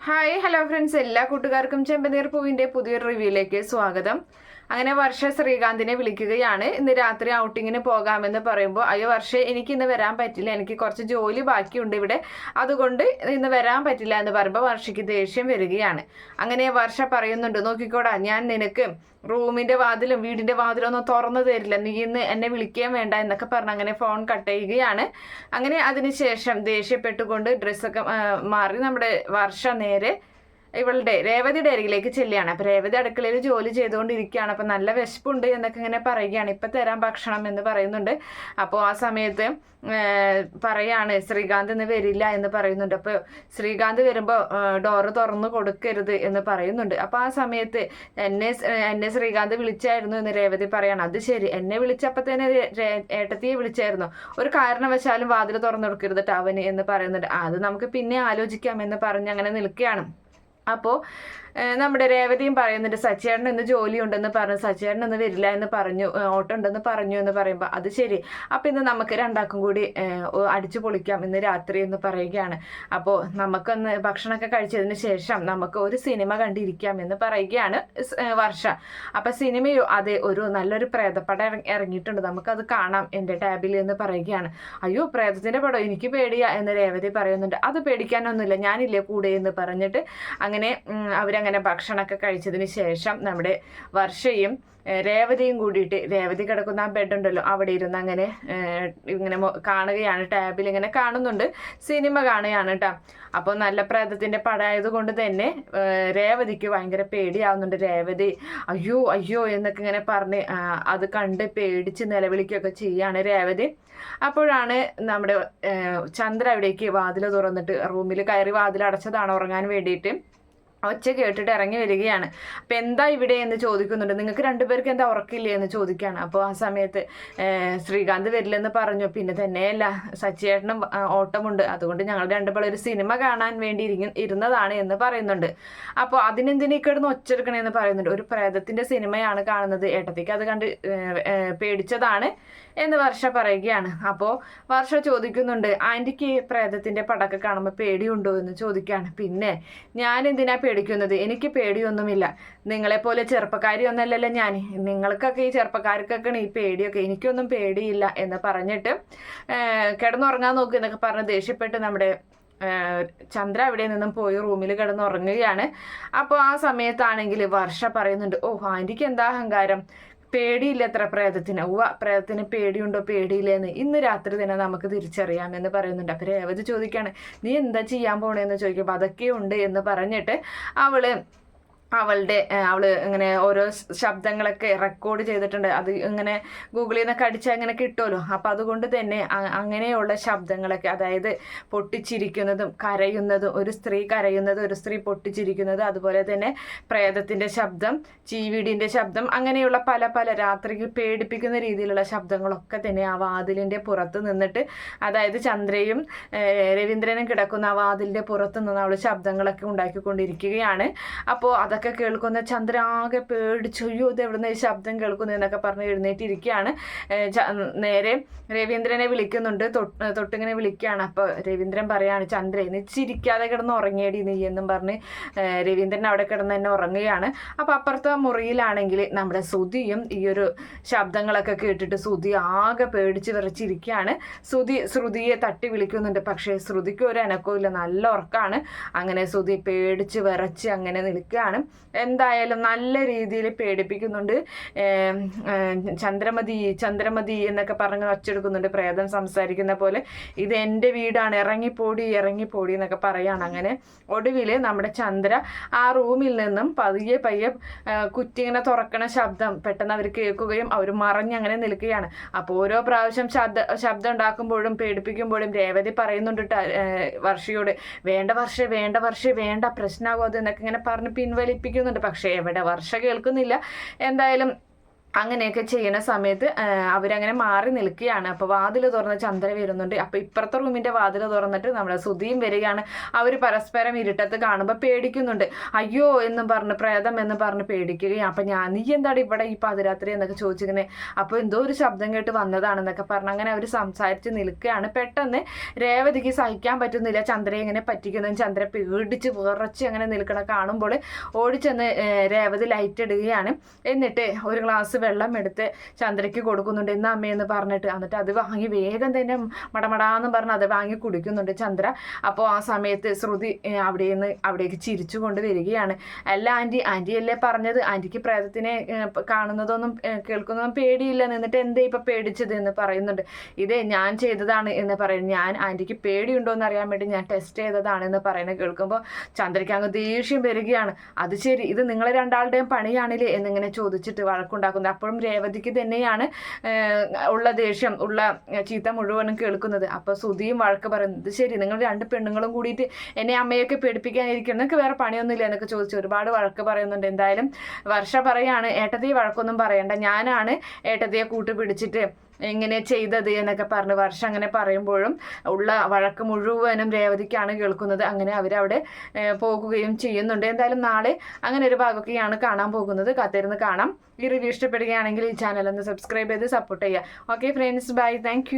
Hi hello friends, എല്ലാ കൂട്ടുകാർക്കും ചെമ്പനീർ പൂവിൻ്റെ പുതിയൊരു റിവ്യൂയിലേക്ക് സ്വാഗതം. അങ്ങനെ വർഷ ശ്രീകാന്തിനെ വിളിക്കുകയാണ്. ഇന്ന് രാത്രി ഔട്ടിങ്ങിന് പോകാമെന്ന് പറയുമ്പോൾ, അയ്യോ വർഷ, എനിക്ക് ഇന്ന് വരാൻ പറ്റില്ല, എനിക്ക് കുറച്ച് ജോലി ബാക്കിയുണ്ട് ഇവിടെ, അതുകൊണ്ട് ഇന്ന് വരാൻ പറ്റില്ല എന്ന് പറയുമ്പോൾ വർഷയ്ക്ക് ദേഷ്യം വരികയാണ്. അങ്ങനെ വർഷ പറയുന്നുണ്ട്, നോക്കിക്കോടാ, ഞാൻ നിനക്ക് റൂമിൻ്റെ വാതിലും വീടിൻ്റെ വാതിലും ഒന്നും തുറന്നു തരില്ല, നീ ഇന്ന് എന്നെ വിളിക്കാൻ വേണ്ട എന്നൊക്കെ പറഞ്ഞ് അങ്ങനെ ഫോൺ കട്ട് ചെയ്യുകയാണ്. അങ്ങനെ അതിനുശേഷം ദേഷ്യപ്പെട്ടുകൊണ്ട് ഡ്രസ്സൊക്കെ മാറി നമ്മുടെ വർഷ നേരെ ഇവളുടെ രേവതിയുടെ അരികിലേക്ക് ചെല്ലുകയാണ്. അപ്പം രേവതി അടുക്കളയിൽ ജോലി ചെയ്തുകൊണ്ടിരിക്കുകയാണ്. അപ്പം നല്ല വിശപ്പുണ്ട് എന്നൊക്കെ ഇങ്ങനെ പറയുകയാണ്. ഇപ്പം തരാൻ ഭക്ഷണം എന്ന് പറയുന്നുണ്ട്. അപ്പോൾ ആ സമയത്ത് പറയാണ് ശ്രീകാന്ത് ഇന്ന് വരില്ല എന്ന് പറയുന്നുണ്ട്. അപ്പോൾ ശ്രീകാന്ത് വരുമ്പോൾ ഡോറ് തുറന്നു കൊടുക്കരുത് എന്ന് പറയുന്നുണ്ട്. അപ്പോൾ ആ സമയത്ത് എന്നെ ശ്രീകാന്ത് വിളിച്ചായിരുന്നു എന്ന് രേവതി പറയാണ്. അത് ശരി, എന്നെ വിളിച്ചപ്പോൾ തന്നെ ഏട്ടത്തിയെ വിളിച്ചായിരുന്നു, ഒരു കാരണവശാലും വാതിൽ തുറന്നു കൊടുക്കരുത് അവന് എന്ന് പറയുന്നുണ്ട്. അത് നമുക്ക് പിന്നെ ആലോചിക്കാം എന്ന് പറഞ്ഞ് അങ്ങനെ നിൽക്കുകയാണ്. അപ്പോൾ നമ്മുടെ രേവതിയും പറയുന്നുണ്ട്, സച്ചേട്ടൻ ഇന്ന് ജോലി ഉണ്ടെന്ന് പറഞ്ഞു, സച്ചേട്ടൻ ഇന്ന് വരില്ല എന്ന് പറഞ്ഞു, ഓട്ടം ഉണ്ടെന്ന് പറഞ്ഞു എന്ന് പറയുമ്പോൾ അത് ശരി, അപ്പം ഇന്ന് നമുക്ക് രണ്ടാക്കും കൂടി അടിച്ചു പൊളിക്കാം ഇന്ന് രാത്രി എന്ന് പറയുകയാണ്. അപ്പോൾ നമുക്കൊന്ന് ഭക്ഷണമൊക്കെ കഴിച്ചതിന് ശേഷം നമുക്ക് ഒരു സിനിമ കണ്ടിരിക്കാം എന്ന് പറയുകയാണ് വർഷ. അപ്പം സിനിമയോ, അതെ, ഒരു നല്ലൊരു പ്രേതപ്പടം ഇറങ്ങിയിട്ടുണ്ട്, നമുക്കത് കാണാം എൻ്റെ ടാബിൽ എന്ന് പറയുകയാണ്. അയ്യോ, പ്രേതത്തിൻ്റെ പടം, എനിക്ക് പേടിയാ എന്ന് രേവതി പറയുന്നുണ്ട്. അത് പേടിക്കാനൊന്നുമില്ല, ഞാനില്ലേ കൂടെ എന്ന് പറഞ്ഞിട്ട് അങ്ങനെ അവരങ്ങനെ ഭക്ഷണമൊക്കെ കഴിച്ചതിന് ശേഷം നമ്മുടെ വർഷയും രേവതിയും കൂടിയിട്ട് രേവതി കിടക്കുന്ന ആ ബെഡുണ്ടല്ലോ അവിടെ ഇരുന്ന് അങ്ങനെ ഇങ്ങനെ കാണുകയാണ്, ടാബിൽ ഇങ്ങനെ കാണുന്നുണ്ട്, സിനിമ കാണുകയാണ് കേട്ടോ. അപ്പോൾ നല്ല പ്രേതത്തിൻ്റെ പടമായത് കൊണ്ട് തന്നെ രേവതിക്ക് ഭയങ്കര പേടിയാവുന്നുണ്ട്. രേവതി അയ്യോ അയ്യോ എന്നൊക്കെ ഇങ്ങനെ പറഞ്ഞ് അത് കണ്ട് പേടിച്ച് നിലവിളിക്കുകയൊക്കെ ചെയ്യാണ് രേവതി. അപ്പോഴാണ് നമ്മുടെ ചന്ദ്ര അവിടേക്ക് വാതിൽ തുറന്നിട്ട് റൂമിൽ കയറി വാതിൽ അടച്ചതാണ് ഉറങ്ങാൻ വേണ്ടിയിട്ട്, ഒച്ച കേട്ടിട്ട് ഇറങ്ങി വരികയാണ്. അപ്പം എന്താ ഇവിടെ എന്ന് ചോദിക്കുന്നുണ്ട്. നിങ്ങൾക്ക് രണ്ടുപേർക്ക് എന്താ ഉറക്കില്ലേ എന്ന് ചോദിക്കുകയാണ്. അപ്പോൾ ആ സമയത്ത് ശ്രീകാന്ത് വരില്ലെന്ന് പറഞ്ഞു, പിന്നെ തന്നെയല്ല സച്ചിയേട്ടനും ഓട്ടമുണ്ട്, അതുകൊണ്ട് ഞങ്ങൾ രണ്ടുപേരും ഒരു സിനിമ കാണാൻ വേണ്ടി ഇരുന്നതാണ് എന്ന് പറയുന്നുണ്ട്. അപ്പോൾ അതിനെന്തിനീ കിടന്ന് ഒച്ചെടുക്കണമെന്ന് പറയുന്നുണ്ട്. ഒരു പ്രേതത്തിൻ്റെ സിനിമയാണ് കാണുന്നത്, ഏട്ടത്തേക്ക് അത് കണ്ട് പേടിച്ചതാണ് എന്ന് വർഷ പറയുകയാണ്. അപ്പോൾ വർഷ ചോദിക്കുന്നുണ്ട്, ആൻറ്റിക്ക് പ്രേതത്തിൻ്റെ പടമൊക്കെ കാണുമ്പോൾ പേടിയുണ്ടോ എന്ന് ചോദിക്കുകയാണ്. പിന്നെ ഞാൻ എന്തിനാ പേടിക്കുന്നത്, എനിക്ക് പേടിയൊന്നുമില്ല, നിങ്ങളെപ്പോലെ ചെറുപ്പക്കാരി ഒന്നല്ലല്ലോ ഞാൻ, നിങ്ങൾക്കൊക്കെ ഈ ചെറുപ്പക്കാർക്കൊക്കെ ഈ പേടിയൊക്കെ, എനിക്കൊന്നും പേടിയില്ല എന്ന് പറഞ്ഞിട്ട് കിടന്നുറങ്ങാൻ നോക്കുക എന്നൊക്കെ പറഞ്ഞ് ദേഷ്യപ്പെട്ട് നമ്മുടെ ചന്ദ്ര അവിടെ നിന്നും പോയി റൂമിൽ കിടന്നുറങ്ങുകയാണ്. അപ്പോൾ ആ സമയത്താണെങ്കിൽ വർഷ പറയുന്നുണ്ട്, ഓ ആൻറ്റിക്ക് എന്താ അഹങ്കാരം, പേടിയില്ല എത്ര പ്രേതത്തിന്, പ്രേതത്തിന് പേടിയുണ്ടോ പേടിയില്ലേന്ന് ഇന്ന് രാത്രി തന്നെ നമുക്ക് തിരിച്ചറിയാമെന്ന് പറയുന്നുണ്ട്. അപ്പം രേവതി ചോദിക്കുകയാണ്, നീ എന്താ ചെയ്യാൻ പോണേന്ന് ചോദിക്കുമ്പോൾ അതൊക്കെയുണ്ട് എന്ന് പറഞ്ഞിട്ട് അവൾ ഇങ്ങനെ ഓരോ ശബ്ദങ്ങളൊക്കെ റെക്കോർഡ് ചെയ്തിട്ടുണ്ട്, അത് ഇങ്ങനെ ഗൂഗിളിൽ നിന്നൊക്കെ അടിച്ചാൽ അങ്ങനെ കിട്ടുമല്ലോ. അപ്പം അതുകൊണ്ട് തന്നെ അങ്ങനെയുള്ള ശബ്ദങ്ങളൊക്കെ, അതായത് പൊട്ടിച്ചിരിക്കുന്നതും കരയുന്നതും, ഒരു സ്ത്രീ കരയുന്നതും ഒരു സ്ത്രീ പൊട്ടിച്ചിരിക്കുന്നതും, അതുപോലെ തന്നെ പ്രേതത്തിൻ്റെ ശബ്ദം, ചീവീടിൻ്റെ ശബ്ദം, അങ്ങനെയുള്ള പല പല രാത്രിക്ക് പേടിപ്പിക്കുന്ന രീതിയിലുള്ള ശബ്ദങ്ങളൊക്കെ തന്നെ ആ വാതിലിൻ്റെ പുറത്ത് നിന്നിട്ട്, അതായത് ചന്ദ്രയും രവീന്ദ്രനും കിടക്കുന്ന ആ വാതിലിൻ്റെ പുറത്ത് നിന്ന് അവൾ ശബ്ദങ്ങളൊക്കെ ഉണ്ടാക്കിക്കൊണ്ടിരിക്കുകയാണ്. അപ്പോൾ അതൊക്കെ കേൾക്കുന്ന ചന്ദ്ര ആകെ പേടിച്ചു, അയ്യോ ഇത് എവിടെ നിന്ന് ഈ ശബ്ദം കേൾക്കുന്നു എന്നൊക്കെ പറഞ്ഞ് എഴുന്നേറ്റിരിക്കുകയാണ്. നേരെ രവീന്ദ്രനെ വിളിക്കുന്നുണ്ട്, തൊട്ടിങ്ങനെ വിളിക്കുകയാണ്. അപ്പോൾ രവീന്ദ്രൻ പറയാണ്, ചന്ദ്രേ നീ ചിരിക്കാതെ കിടന്ന് ഉറങ്ങിയേടി നീ എന്നും പറഞ്ഞ് രവീന്ദ്രൻ അവിടെ കിടന്ന് തന്നെ ഉറങ്ങുകയാണ്. അപ്പോൾ അപ്പുറത്തെ മുറിയിലാണെങ്കിൽ നമ്മുടെ ശ്രുതിയും ഈ ഒരു ശബ്ദങ്ങളൊക്കെ കേട്ടിട്ട് ശ്രുതി ആകെ പേടിച്ച് വിറച്ചിരിക്കുകയാണ്. ശ്രുതിയെ തട്ടി വിളിക്കുന്നുണ്ട്, പക്ഷേ ശ്രുതിക്ക് ഒരു അനക്കവും ഇല്ല, നല്ല ഉറക്കമാണ്. അങ്ങനെ ശ്രുതി പേടിച്ച് വിറച്ച് അങ്ങനെ നിൽക്കുകയാണ്. എന്തായാലും നല്ല രീതിയിൽ പേടിപ്പിക്കുന്നുണ്ട്. ചന്ദ്രമതി എന്നൊക്കെ പറഞ്ഞ് ഒച്ചെടുക്കുന്നുണ്ട്, പ്രേതം സംസാരിക്കുന്ന പോലെ, ഇത് എൻ്റെ വീടാണ്, ഇറങ്ങിപ്പോടി എന്നൊക്കെ പറയാണ്. അങ്ങനെ ഒടുവിൽ നമ്മുടെ ചന്ദ്ര ആ റൂമിൽ നിന്നും പയ്യെ കുറ്റിങ്ങനെ തുറക്കണ ശബ്ദം പെട്ടെന്ന് അവർ കേൾക്കുകയും അവർ മറഞ്ഞങ്ങനെ നിൽക്കുകയാണ്. അപ്പോൾ ഓരോ പ്രാവശ്യം ശബ്ദം ഉണ്ടാക്കുമ്പോഴും പേടിപ്പിക്കുമ്പോഴും രേവതി പറയുന്നുണ്ട് വർഷയോട്, വേണ്ട വർഷ പ്രശ്നമാകും അത് എന്നൊക്കെ ഇങ്ങനെ പറഞ്ഞ് പിൻവലിപ്പിക്കുന്നുണ്ട്. പക്ഷേ എവിടെ വർഷ കേൾക്കുന്നില്ല. എന്തായാലും അങ്ങനെയൊക്കെ ചെയ്യണ സമയത്ത് അവരങ്ങനെ മാറി നിൽക്കുകയാണ്. അപ്പോൾ വാതിൽ തുറന്ന് ചന്ദ്ര വരുന്നുണ്ട്. അപ്പോൾ ഇപ്പുറത്തെ റൂമിൻ്റെ വാതിൽ തുറന്നിട്ട് നമ്മുടെ സുധിയും വരികയാണ്. അവർ പരസ്പരം ഇരുട്ടത്ത് കാണുമ്പോൾ പേടിക്കുന്നുണ്ട്. അയ്യോ എന്നും പറഞ്ഞ് പ്രേതം എന്ന് പറഞ്ഞ് പേടിക്കുകയാണ്. അപ്പം നീ എന്താണ് ഇവിടെ ഈ പാതിരാത്രി എന്നൊക്കെ ചോദിച്ചിങ്ങനെ. അപ്പോൾ എന്തോ ഒരു ശബ്ദം കേട്ട് വന്നതാണെന്നൊക്കെ പറഞ്ഞ് അങ്ങനെ അവർ സംസാരിച്ച് നിൽക്കുകയാണ്. പെട്ടെന്ന് രേവതിക്ക് സഹിക്കാൻ പറ്റുന്നില്ല ചന്ദ്രയെ ഇങ്ങനെ പറ്റിക്കുന്നത്. ചന്ദ്ര പേടിച്ച് വിറച്ച് അങ്ങനെ നിൽക്കണം കാണുമ്പോൾ ഓടിച്ചെന്ന് രേവതി ലൈറ്റ് ഇടുകയാണ്. എന്നിട്ട് ഒരു ഗ്ലാസ് വെള്ളം എടുത്ത് ചന്ദ്രയ്ക്ക് കൊടുക്കുന്നുണ്ട്. എന്നാ അമ്മയെന്ന് പറഞ്ഞിട്ട് എന്നിട്ട് അത് വാങ്ങി വേഗം തന്നെ മടമടാന്ന് പറഞ്ഞ് അത് വാങ്ങി കുടിക്കുന്നുണ്ട് ചന്ദ്ര. അപ്പോൾ ആ സമയത്ത് ശ്രുതി അവിടേക്ക് ചിരിച്ചു കൊണ്ട് വരികയാണ്. അല്ല ആൻറ്റിയല്ലേ പറഞ്ഞത് ആൻറ്റിക്ക് പ്രേതത്തിനെ കാണുന്നതൊന്നും കേൾക്കുന്നതൊന്നും പേടിയില്ല, എന്നിട്ട് എന്തേ ഇപ്പം പേടിച്ചത് എന്ന് പറയുന്നുണ്ട്. ഇതേ ഞാൻ ചെയ്തതാണ് എന്ന് പറയുന്നു. ഞാൻ ആൻറ്റിക്ക് പേടിയുണ്ടോ എന്ന് അറിയാൻ വേണ്ടി ഞാൻ ടെസ്റ്റ് ചെയ്തതാണ് എന്ന് പറയുന്നത് കേൾക്കുമ്പോൾ ചന്ദ്രയ്ക്ക് അങ്ങ് ദേഷ്യം വരികയാണ്. അത് ശരി, ഇത് നിങ്ങളെ രണ്ടാളുടെയും പണിയാണില്ലേ എന്നിങ്ങനെ ചോദിച്ചിട്ട് വഴക്കുണ്ടാക്കുന്നത്. അപ്പോഴും രേവതിക്ക് തന്നെയാണ് ഉള്ള ദേഷ്യം ഉള്ള ചീത്ത മുഴുവനും കേൾക്കുന്നത്. അപ്പോൾ സുധിയും വഴക്ക് പറയുന്നത് ശരി, നിങ്ങൾ രണ്ട് പെണ്ണുങ്ങളും കൂടിയിട്ട് എന്നെ അമ്മയൊക്കെ പേടിപ്പിക്കാനിരിക്കണം, നിങ്ങൾക്ക് വേറെ പണിയൊന്നുമില്ല എന്നൊക്കെ ചോദിച്ച് ഒരുപാട് വഴക്ക് പറയുന്നുണ്ട്. എന്തായാലും വർഷ പറയാണ് ഏട്ടത്തി വഴക്കൊന്നും പറയണ്ട, ഞാനാണ് ഏട്ടത്തിയെ കൂട്ടുപിടിച്ചിട്ട് ഇങ്ങനെ ചെയ്തത് എന്നൊക്കെ പറഞ്ഞ് വർഷം അങ്ങനെ പറയുമ്പോഴും ഉള്ള വഴക്ക് മുഴുവനും രേവതിക്കാണ് കേൾക്കുന്നത്. അങ്ങനെ അവരവിടെ പോകുകയും ചെയ്യുന്നുണ്ട്. എന്തായാലും നാളെ അങ്ങനെ ഒരു ഭാഗമൊക്കെയാണ് കാണാൻ പോകുന്നത്. കാത്തിരുന്ന് കാണാം. ഈ റിവ്യൂ ഇഷ്ടപ്പെടുകയാണെങ്കിൽ ഈ ചാനൽ ഒന്ന് സബ്സ്ക്രൈബ് ചെയ്ത് സപ്പോർട്ട് ചെയ്യുക. Okay friends, by, thank